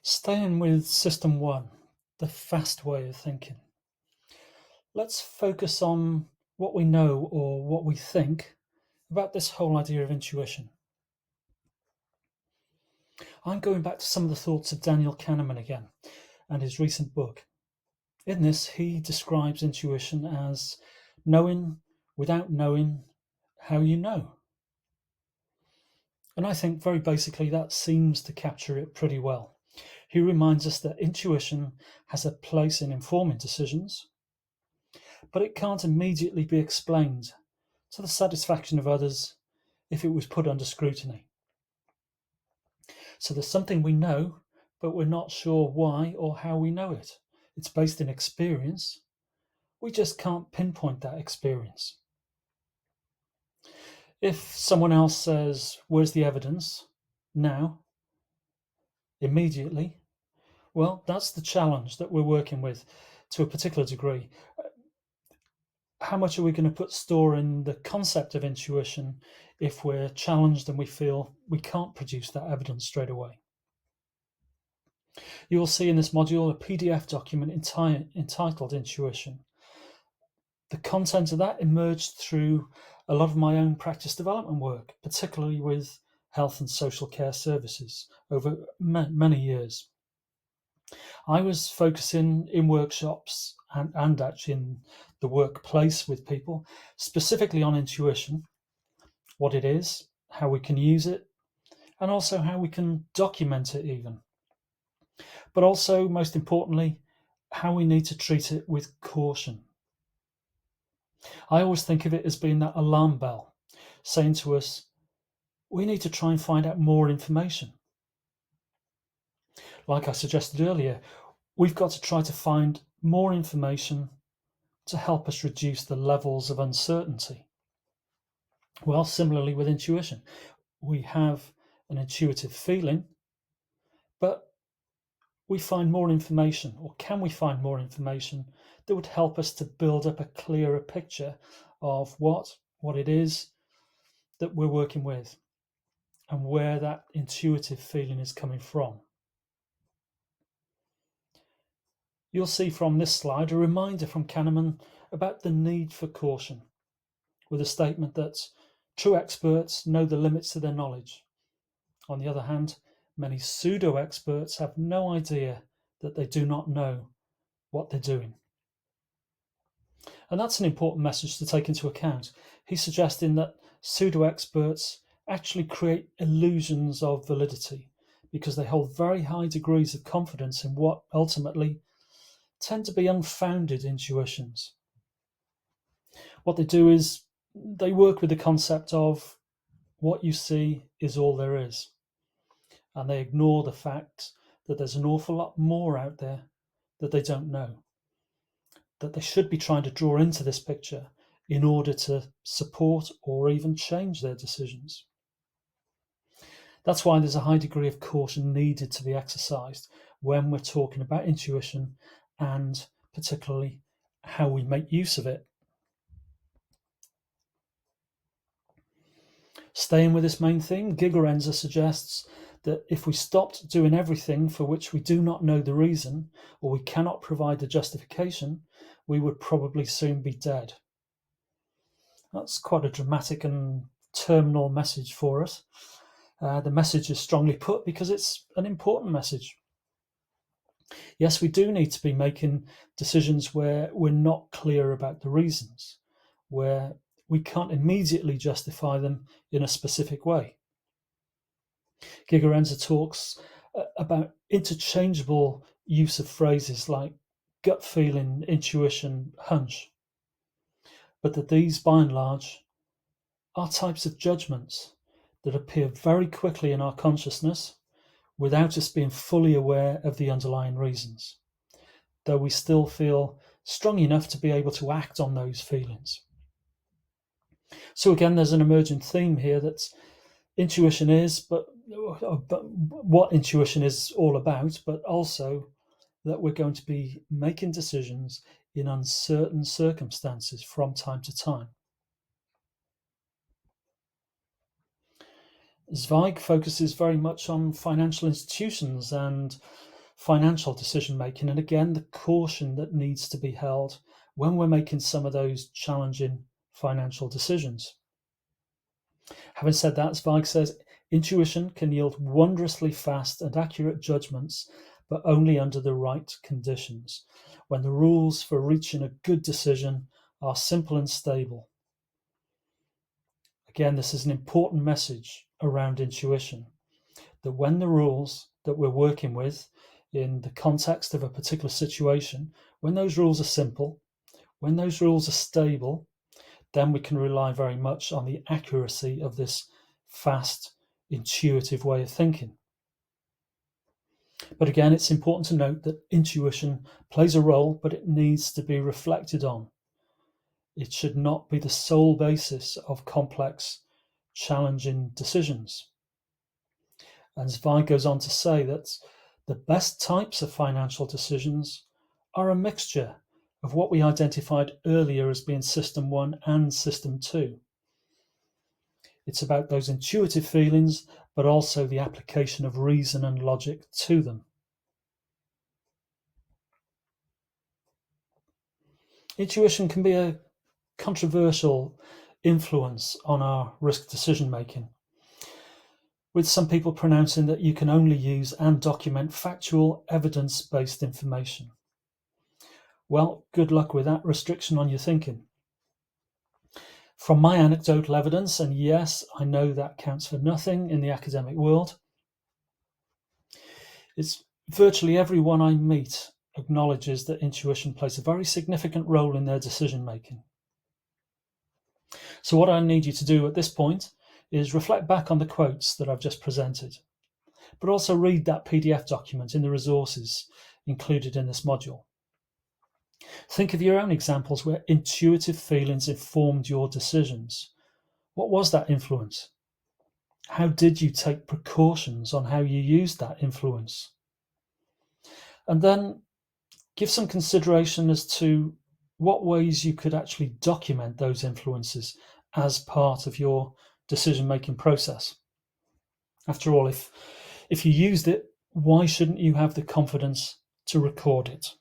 Staying with System 1, the fast way of thinking. Let's focus on what we know or what we think about this whole idea of intuition. I'm going back to some of the thoughts of Daniel Kahneman again and his recent book. In this, he describes intuition as knowing without knowing how you know. And I think very basically that seems to capture it pretty well. He reminds us that intuition has a place in informing decisions, but it can't immediately be explained to the satisfaction of others if it was put under scrutiny. So there's something we know, but we're not sure why or how we know it. It's based in experience. We just can't pinpoint that experience. If someone else says, "Where's the evidence?" now, immediately, well, that's the challenge that we're working with to a particular degree. How much are we going to put store in the concept of intuition if we're challenged and we feel we can't produce that evidence straight away? You will see in this module a PDF document entitled Intuition. The content of that emerged through a lot of my own practice development work, particularly with health and social care services over many years. I was focusing in workshops and actually in the workplace with people, specifically on intuition, what it is, how we can use it, and also how we can document it even. But also, most importantly, how we need to treat it with caution. I always think of it as being that alarm bell saying to us, we need to try and find out more information. Like I suggested earlier, we've got to try to find more information to help us reduce the levels of uncertainty. Well, similarly with intuition, we have an intuitive feeling, but we find more information, or can we find more information that would help us to build up a clearer picture of what it is that we're working with and where that intuitive feeling is coming from. You'll see from this slide a reminder from Kahneman about the need for caution, with a statement that true experts know the limits of their knowledge. On the other hand, many pseudo-experts have no idea that they do not know what they're doing. And that's an important message to take into account. He's suggesting that pseudo-experts actually create illusions of validity because they hold very high degrees of confidence in what ultimately tend to be unfounded intuitions. What they do is they work with the concept of what you see is all there is. And they ignore the fact that there's an awful lot more out there that they don't know, that they should be trying to draw into this picture in order to support or even change their decisions. That's why there's a high degree of caution needed to be exercised when we're talking about intuition and particularly how we make use of it. Staying with this main theme, Gigerenzer suggests that if we stopped doing everything for which we do not know the reason or we cannot provide the justification, we would probably soon be dead. That's quite a dramatic and terminal message for us. The message is strongly put because it's an important message. Yes, we do need to be making decisions where we're not clear about the reasons, where we can't immediately justify them in a specific way. Gigerenzer talks about interchangeable use of phrases like gut feeling, intuition, hunch, but that these, by and large, are types of judgments that appear very quickly in our consciousness without us being fully aware of the underlying reasons, though we still feel strong enough to be able to act on those feelings. So again, there's an emerging theme here that intuition is, but what intuition is all about, but also that we're going to be making decisions in uncertain circumstances from time to time. Zweig focuses very much on financial institutions and financial decision making, and again, the caution that needs to be held when we're making some of those challenging financial decisions. Having said that, Zweig says, intuition can yield wondrously fast and accurate judgments, but only under the right conditions, when the rules for reaching a good decision are simple and stable. Again, this is an important message around intuition, that when the rules that we're working with in the context of a particular situation, when those rules are simple, when those rules are stable, then we can rely very much on the accuracy of this fast, intuitive way of thinking. But again, it's important to note that intuition plays a role, but it needs to be reflected on. It should not be the sole basis of complex, challenging decisions. And Zweig goes on to say that the best types of financial decisions are a mixture of what we identified earlier as being System 1 and System 2. It's about those intuitive feelings, but also the application of reason and logic to them. Intuition can be a controversial influence on our risk decision making, with some people pronouncing that you can only use and document factual, evidence-based information. Well, good luck with that restriction on your thinking. From my anecdotal evidence, and yes, I know that counts for nothing in the academic world, it's virtually everyone I meet acknowledges that intuition plays a very significant role in their decision making. So what I need you to do at this point is reflect back on the quotes that I've just presented, but also read that PDF document in the resources included in this module. Think of your own examples where intuitive feelings informed your decisions. What was that influence? How did you take precautions on how you used that influence? And then give some consideration as to what ways you could actually document those influences as part of your decision-making process. After all, if you used it, why shouldn't you have the confidence to record it?